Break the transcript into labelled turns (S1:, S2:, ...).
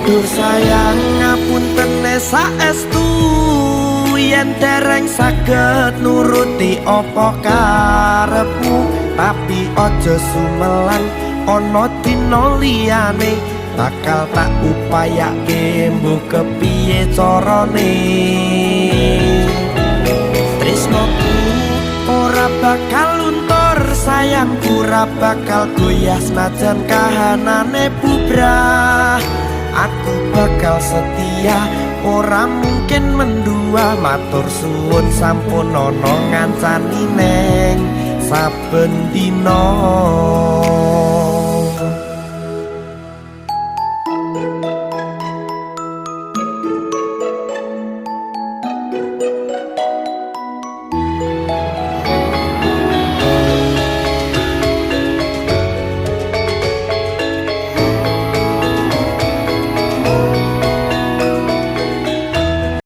S1: Dur sayang ngapunten saestu yen dereng saged nuruti apa karepmu, tapi aja sumelang ana dina liyane bakal tak upayake mbok kepiye carane. Tresnoku ora bakal luntur, sayangku ora bakal goyah senajan kahanane bubrah. Aku bakal setia, ora mungkin mendua. Matur suwun sampun ana ngancani neng saben dina.